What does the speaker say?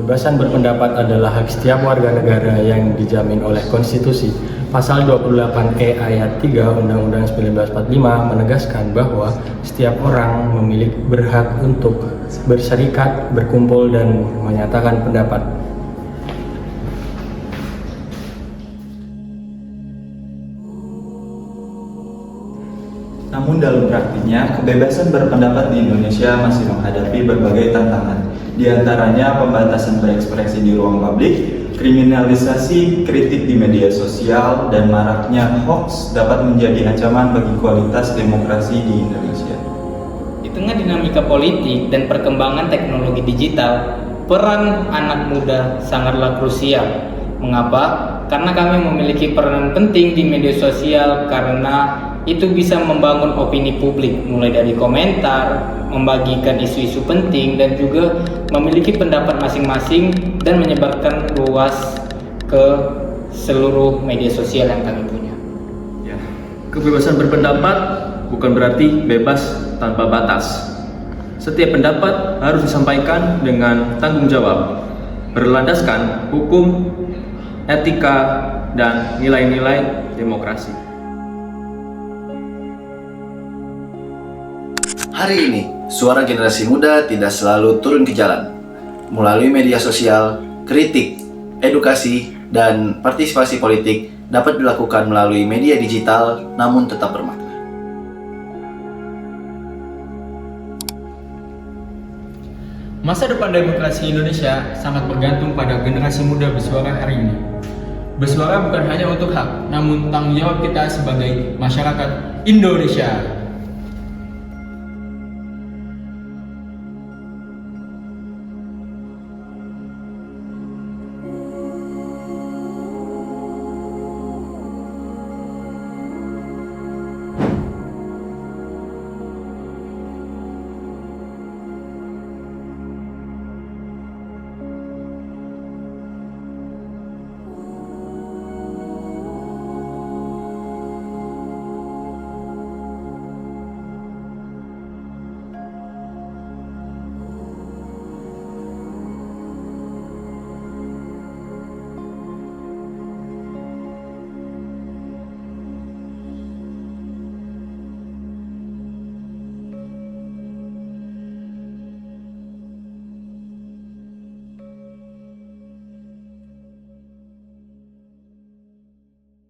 Kebebasan berpendapat adalah hak setiap warga negara yang dijamin oleh konstitusi. Pasal 28E ayat 3 Undang-Undang 1945 menegaskan bahwa setiap orang memiliki berhak untuk berserikat, berkumpul, dan menyatakan pendapat. Namun dalam praktiknya, kebebasan berpendapat di Indonesia masih menghadapi berbagai tantangan. Di antaranya pembatasan berekspresi di ruang publik, kriminalisasi kritik di media sosial, dan maraknya hoax dapat menjadi ancaman bagi kualitas demokrasi di Indonesia. Di tengah dinamika politik dan perkembangan teknologi digital, peran anak muda sangatlah krusial. Mengapa? Karena kami memiliki peran penting di media sosial karena itu bisa membangun opini publik, mulai dari komentar, membagikan isu-isu penting, dan juga memiliki pendapat masing-masing dan menyebarkan luas ke seluruh media sosial yang kami punya. Ya, kebebasan berpendapat bukan berarti bebas tanpa batas. Setiap pendapat harus disampaikan dengan tanggung jawab, berlandaskan hukum, etika, dan nilai-nilai demokrasi. Hari ini, suara generasi muda tidak selalu turun ke jalan. Melalui media sosial, kritik, edukasi, dan partisipasi politik dapat dilakukan melalui media digital namun tetap bermakna. Masa depan demokrasi Indonesia sangat bergantung pada generasi muda bersuara hari ini. Bersuara bukan hanya untuk hak, namun tanggung jawab kita sebagai masyarakat Indonesia.